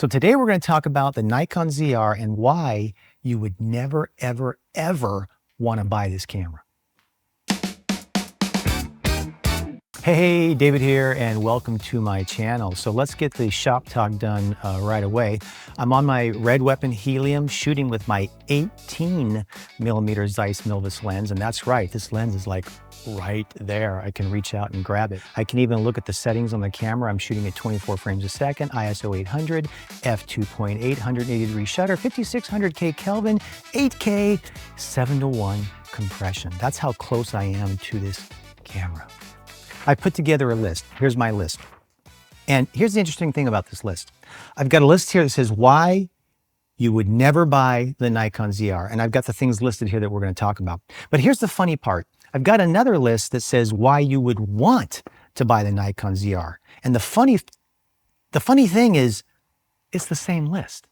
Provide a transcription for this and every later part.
So today we're going to talk about the Nikon ZR and why you would never, ever, ever want to buy this camera. Hey, David here, and welcome to my channel. So let's get the shop talk done right away. I'm on my Red Weapon Helium shooting with my 18mm Zeiss Milvus lens, and that's right, this lens is like right there. I can reach out and grab it. I can even look at the settings on the camera. I'm shooting at 24 frames a second, ISO 800, f2.8, 180 degree shutter, 5600K Kelvin, 8K, 7:1 compression. That's how close I am to this camera. I put together a list. Here's my list. And here's the interesting thing about this list. I've got a list here that says why you would never buy the Nikon ZR. And I've got the things listed here that we're going to talk about. But here's the funny part. I've got another list that says why you would want to buy the Nikon ZR. And the funny thing is, it's the same list.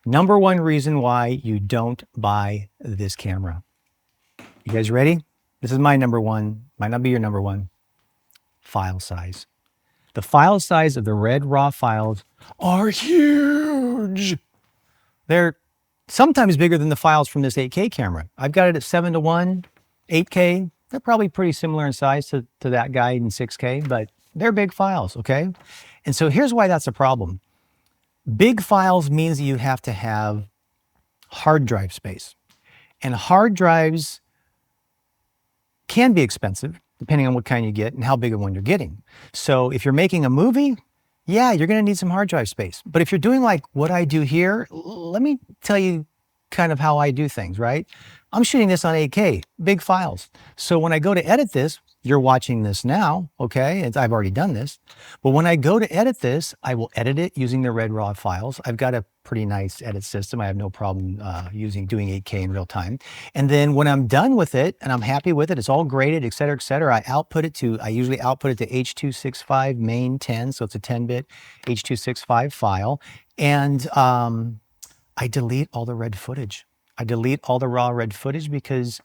Number one reason why you don't buy this camera. You guys ready? This is my number one. Might not be your number one. File size. The file size of the red raw files are huge. They're sometimes bigger than the files from this 8K camera. I've got it at 7:1, 8K. They're probably pretty similar in size to that guy in 6K, but they're big files, okay? And so here's why that's a problem. Big files means that you have to have hard drive space. And hard drives can be expensive, depending on what kind you get and how big of one you're getting. So if you're making a movie, yeah, you're gonna need some hard drive space. But if you're doing like what I do here, let me tell you kind of how I do things, right? I'm shooting this on 8K, big files. So when I go to edit this, you're watching this now, okay? I've already done this. But when I go to edit this, I will edit it using the red raw files. I've got a pretty nice edit system. I have no problem doing 8K in real time. And then when I'm done with it and I'm happy with it, it's all graded, et cetera, I usually output it to H.265 main 10. So it's a 10-bit H.265 file. And I delete all the red footage. I delete all the raw red footage because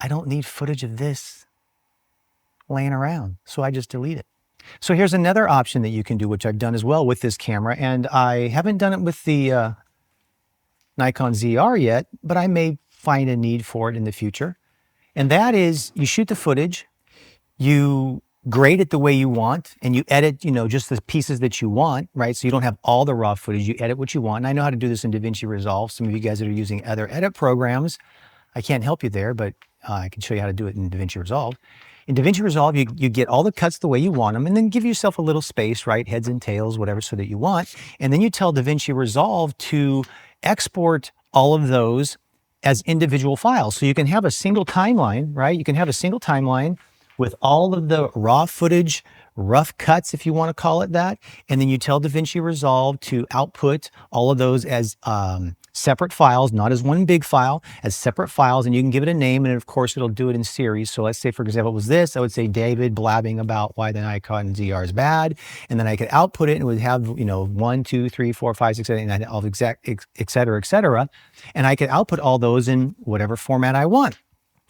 I don't need footage of this laying around. So I just delete it. So here's another option that you can do, which I've done as well with this camera. And I haven't done it with the Nikon ZR yet, but I may find a need for it in the future. And that is, you shoot the footage, you grade it the way you want, and you edit, just the pieces that you want, right? So you don't have all the raw footage, you edit what you want. And I know how to do this in DaVinci Resolve. Some of you guys that are using other edit programs, I can't help you there, but I can show you how to do it in DaVinci Resolve. In DaVinci Resolve, you get all the cuts the way you want them, and then give yourself a little space, right? Heads and tails, whatever, so that you want. And then you tell DaVinci Resolve to export all of those as individual files. So you can have a single timeline, right? You can have a single timeline with all of the raw footage, rough cuts, if you want to call it that. And then you tell DaVinci Resolve to output all of those as separate files, not as one big file, as separate files, and you can give it a name, and of course it'll do it in series. So let's say, for example, it was this, I would say David blabbing about why the Nikon ZR is bad, and then I could output it and it would have, 1, 2, 3, 4, 5, 6, 7, 8, 9, all exact, et cetera, and I could output all those in whatever format I want.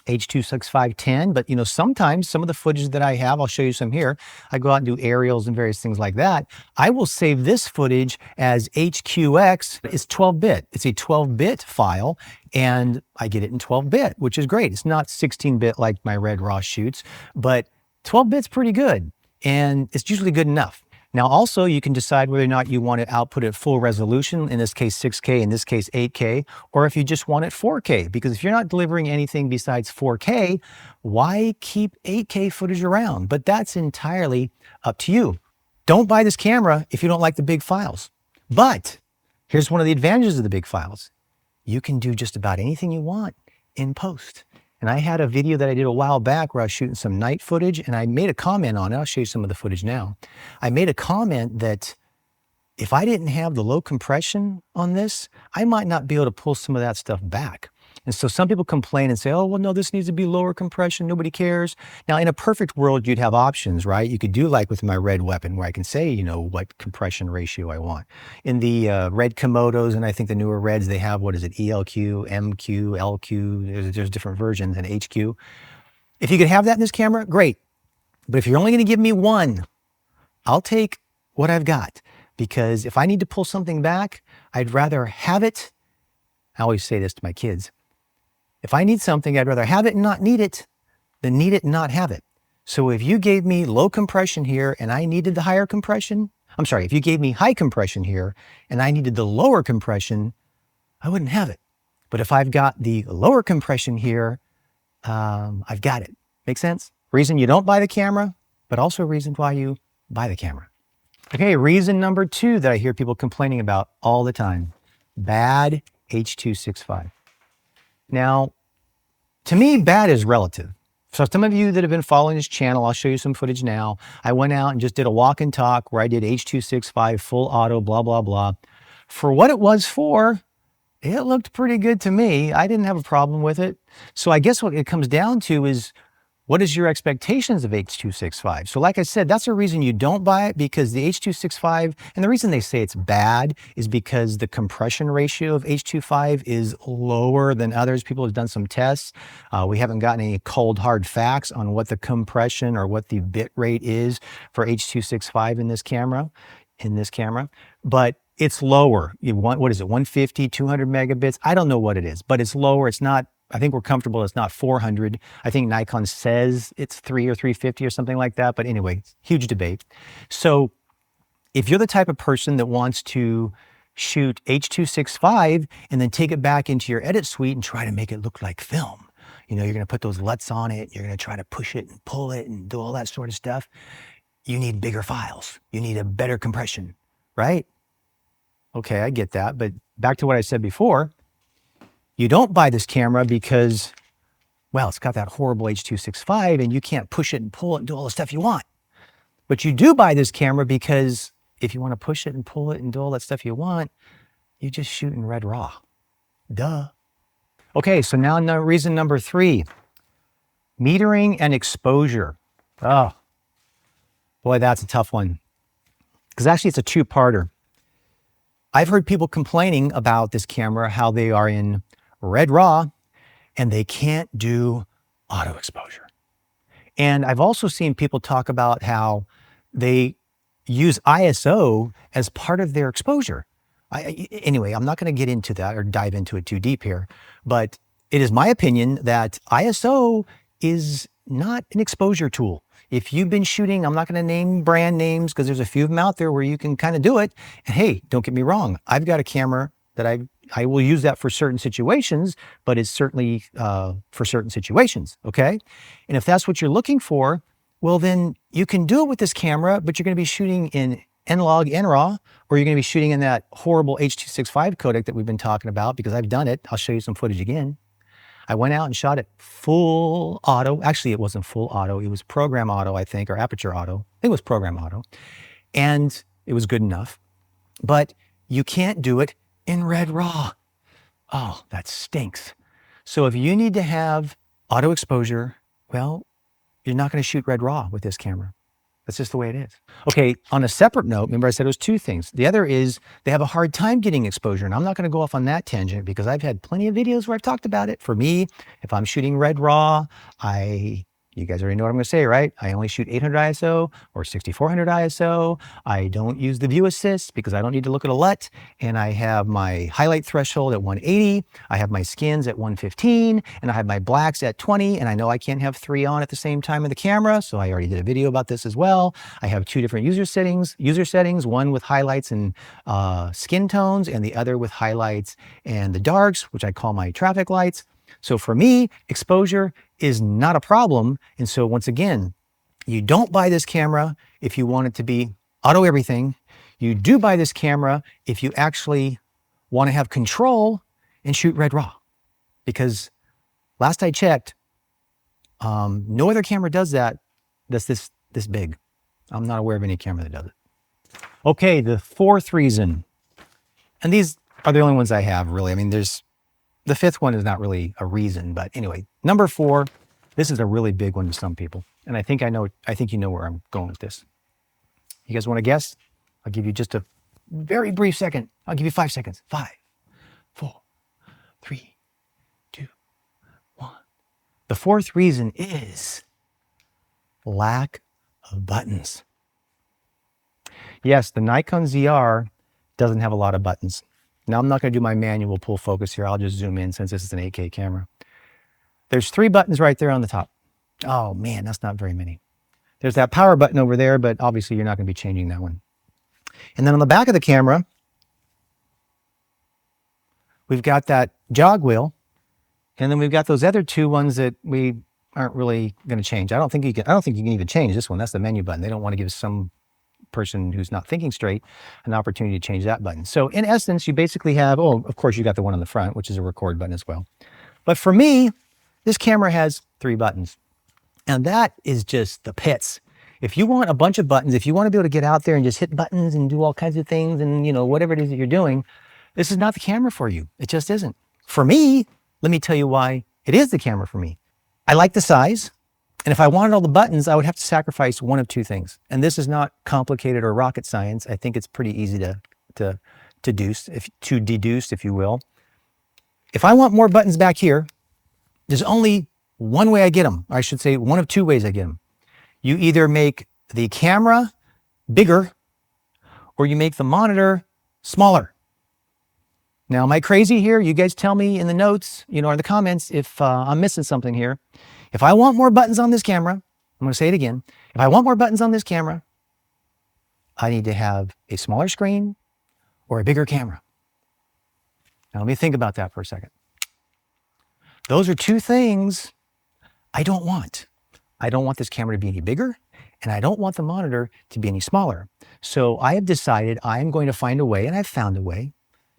H.265 10, but sometimes some of the footage that I have, I'll show you some here. I go out and do aerials and various things like that. I will save this footage as HQX. It's 12-bit. It's a 12-bit file, and I get it in 12-bit, which is great. It's not 16-bit like my red raw shoots, but 12-bit's pretty good, and it's usually good enough. Now, also, you can decide whether or not you want to output at full resolution, in this case 6K, in this case 8K, or if you just want it 4K, because if you're not delivering anything besides 4K, why keep 8K footage around? But that's entirely up to you. Don't buy this camera if you don't like the big files. But here's one of the advantages of the big files. You can do just about anything you want in post. And I had a video that I did a while back where I was shooting some night footage, and I made a comment on it. I'll show you some of the footage now. I made a comment that if I didn't have the low compression on this, I might not be able to pull some of that stuff back. And so some people complain and say, oh, well, no, this needs to be lower compression. Nobody cares. Now, in a perfect world, you'd have options, right? You could do like with my Red Weapon where I can say, what compression ratio I want. In the Red Komodos, and I think the newer Reds, they have, what is it, ELQ, MQ, LQ, there's different versions, and HQ. If you could have that in this camera, great. But if you're only going to give me one, I'll take what I've got. because if I need to pull something back, I'd rather have it. I always say this to my kids. If I need something, I'd rather have it and not need it than need it and not have it. So if you gave me low compression here and I needed the higher compression, I'm sorry, if you gave me high compression here and I needed the lower compression, I wouldn't have it. But if I've got the lower compression here, I've got it. Make sense? Reason you don't buy the camera, but also reason why you buy the camera. Okay, reason number 2 that I hear people complaining about all the time, bad H.265. Now, to me, bad is relative. So some of you that have been following this channel, I'll show you some footage now. I went out and just did a walk and talk where I did H.265 full auto, blah, blah, blah. For what it was for, it looked pretty good to me. I didn't have a problem with it. So I guess what it comes down to is, what is your expectations of H.265? So like I said, that's a reason you don't buy it, because the H.265, and the reason they say it's bad is because the compression ratio of H.265 is lower than others. People have done some tests. We haven't gotten any cold hard facts on what the compression or what the bit rate is for H.265 in this camera, but it's lower. You want, what is it, 150, 200 megabits? I don't know what it is, but it's lower. It's not, I think we're comfortable it's not 400. I think Nikon says it's 3 or 350 or something like that. But anyway, huge debate. So if you're the type of person that wants to shoot H.265 and then take it back into your edit suite and try to make it look like film, you know, you're going to put those LUTs on it. You're going to try to push it and pull it and do all that sort of stuff. You need bigger files. You need a better compression, right? Okay, I get that. But back to what I said before, you don't buy this camera because, well, it's got that horrible H.265 and you can't push it and pull it and do all the stuff you want. But you do buy this camera because if you want to push it and pull it and do all that stuff you want, you just shoot in red raw. Duh. Okay, so now reason number 3, metering and exposure. Oh, boy, that's a tough one. Because actually it's a 2-parter. I've heard people complaining about this camera, how they are in red raw and they can't do auto exposure. And I've also seen people talk about how they use ISO as part of their exposure. Anyway, I'm not going to get into that or dive into it too deep here, but it is my opinion that ISO is not an exposure tool. If you've been shooting, I'm not going to name brand names because there's a few of them out there where you can kind of do it. And hey, don't get me wrong. I've got a camera that I will use that for certain situations, but it's certainly for certain situations, okay? And if that's what you're looking for, well, then you can do it with this camera, but you're going to be shooting in N-Log, NRAW, or you're going to be shooting in that horrible H.265 codec that we've been talking about, because I've done it. I'll show you some footage again. I went out and shot it full auto. Actually, it wasn't full auto. It was program auto, I think, or aperture auto. I think it was program auto. And it was good enough. But you can't do it in red raw. Oh, that stinks. So if you need to have auto exposure, well, you're not going to shoot red raw with this camera. That's just the way it is. Okay, on a separate note, remember I said it was 2 things. The other is they have a hard time getting exposure. And I'm not going to go off on that tangent because I've had plenty of videos where I've talked about it. For me, if I'm shooting red raw, you guys already know what I'm going to say, right? I only shoot 800 ISO or 6400 ISO. I don't use the view assist because I don't need to look at a LUT. And I have my highlight threshold at 180. I have my skins at 115. And I have my blacks at 20. And I know I can't have 3 on at the same time in the camera. So I already did a video about this as well. I have 2 different user settings, one with highlights and skin tones, and the other with highlights and the darks, which I call my traffic lights. So for me, exposure is not a problem. And so once again, you don't buy this camera if you want it to be auto everything. You do buy this camera if you actually want to have control and shoot red raw. Because last I checked, no other camera does that that's this big. I'm not aware of any camera that does it. Okay, the 4th reason, and these are the only ones I have really. I mean, the 5th one is not really a reason, but anyway, number 4, this is a really big one to some people. And I think you know where I'm going with this. You guys want to guess? I'll give you just a very brief second. I'll give you 5 seconds. 5, 4, 3, 2, 1. The 4th reason is lack of buttons. Yes, the Nikon ZR doesn't have a lot of buttons. Now I'm not going to do my manual pull focus here. I'll just zoom in since this is an 8K camera. There's 3 buttons right there on the top. Oh man, that's not very many. There's that power button over there, but obviously you're not going to be changing that one. And then on the back of the camera, we've got that jog wheel, and then we've got those other 2 ones that we aren't really going to change. I don't think you can even change this one. That's the menu button. They don't want to give some person who's not thinking straight an opportunity to change that button. So in essence, you basically have, oh, of course you got the one on the front, which is a record button as well. But for me, this camera has 3 buttons, and that is just the pits. If you want a bunch of buttons, if you want to be able to get out there and just hit buttons and do all kinds of things and, you know, whatever it is that you're doing, this is not the camera for you. It just isn't. For me, let me tell you why it is the camera for me. I like the size, and if I wanted all the buttons, I would have to sacrifice one of 2 things. And this is not complicated or rocket science. I think it's pretty easy to deduce, if you will. If I want more buttons back here, there's only one way I get them. I should say one of 2 ways I get them. You either make the camera bigger or you make the monitor smaller. Now, am I crazy here? You guys tell me in the notes, you know, or in the comments if I'm missing something here. If I want more buttons on this camera, I'm going to say it again. If I want more buttons on this camera, I need to have a smaller screen or a bigger camera. Now, let me think about that for a second. Those are 2 things I don't want. I don't want this camera to be any bigger, and I don't want the monitor to be any smaller. So I have decided I'm going to find a way, and I've found a way,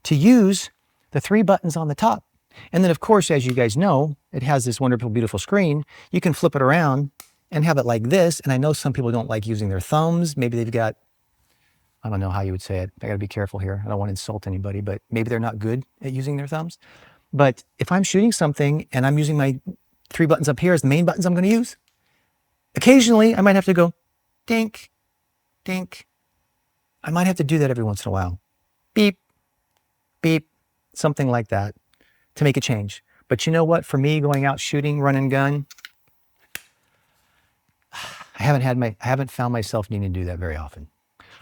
to use the 3 buttons on the top. And then, of course, as you guys know, it has this wonderful, beautiful screen. You can flip it around and have it like this. And I know some people don't like using their thumbs. Maybe they've got, I don't know how you would say it. I got to be careful here. I don't want to insult anybody, but maybe they're not good at using their thumbs. But if I'm shooting something and I'm using my 3 buttons up here as the main buttons I'm going to use, occasionally I might have to go dink, dink. I might have to do that every once in a while. Beep, beep, something like that to make a change. But you know what? For me, going out shooting, run and gun, I haven't found myself needing to do that very often.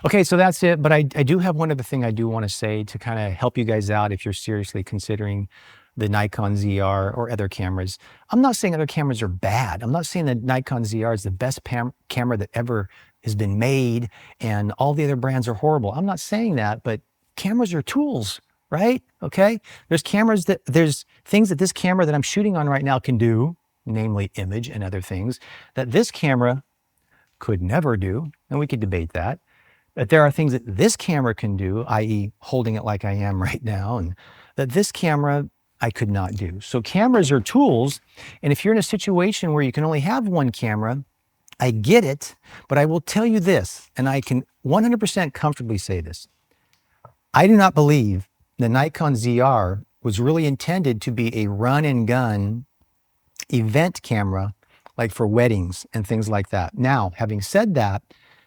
Okay, so that's it. But I do have one other thing I do want to say to kind of help you guys out if you're seriously considering the Nikon ZR or other cameras. I'm not saying other cameras are bad. I'm not saying that Nikon ZR is the best camera that ever has been made and all the other brands are horrible. I'm not saying that, but cameras are tools, right? Okay, there's things that this camera that I'm shooting on right now can do, namely image and other things that this camera could never do, and we could debate that. But there are things that this camera can do, i.e. holding it like I am right now, and that this camera I could not do. So cameras are tools, and if you're in a situation where you can only have one camera, I get it, but I will tell you this, and I can 100% comfortably say this. I do not believe the Nikon ZR was really intended to be a run and gun event camera, like for weddings and things like that. Now, having said that,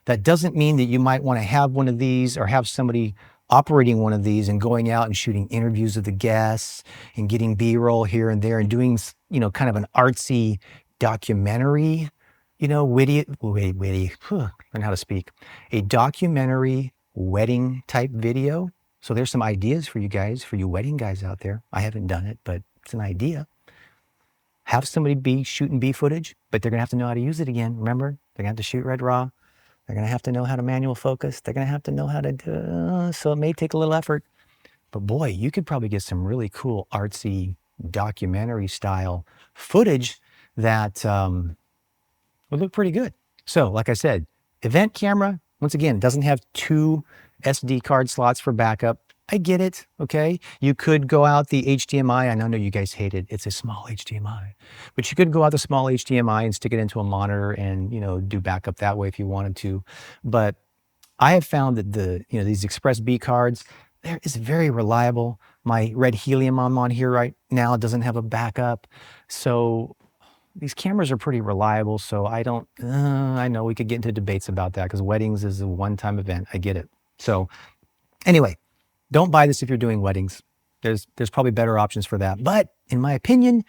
that doesn't mean that you might want to have one of these or have somebody operating one of these and going out and shooting interviews of the guests and getting B-roll here and there and doing, you know, kind of an artsy documentary, you know, learn how to speak, a documentary wedding type video. So there's some ideas for you guys, for you wedding guys out there. I haven't done it, but it's an idea. Have somebody be shooting B footage, but they're gonna have to know how to use it again. Remember, they're gonna have to shoot red raw. They're gonna have to know how to manual focus. They're gonna have to know how to do, so it may take a little effort. But boy, you could probably get some really cool artsy documentary style footage that would look pretty good. So like I said, event camera, once again, doesn't have 2 SD card slots for backup. I get it, okay? You could go out the HDMI. I know you guys hate it. It's a small HDMI. But you could go out the small HDMI and stick it into a monitor and, you know, do backup that way if you wanted to. But I have found that these Express B cards, is very reliable. My red helium I'm on here right now doesn't have a backup. So these cameras are pretty reliable. So I know we could get into debates about that because weddings is a one-time event. I get it. So anyway, don't buy this if you're doing weddings. There's probably better options for that. But in my opinion,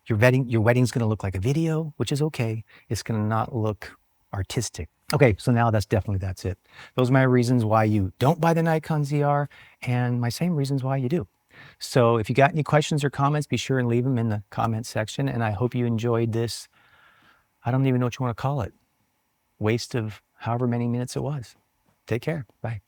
your wedding's gonna look like a video, which is okay. It's gonna not look artistic. Okay, so now that's it. Those are my reasons why you don't buy the Nikon ZR and my same reasons why you do. So if you got any questions or comments, be sure and leave them in the comment section. And I hope you enjoyed this. I don't even know what you want to call it. Waste of however many minutes it was. Take care. Bye.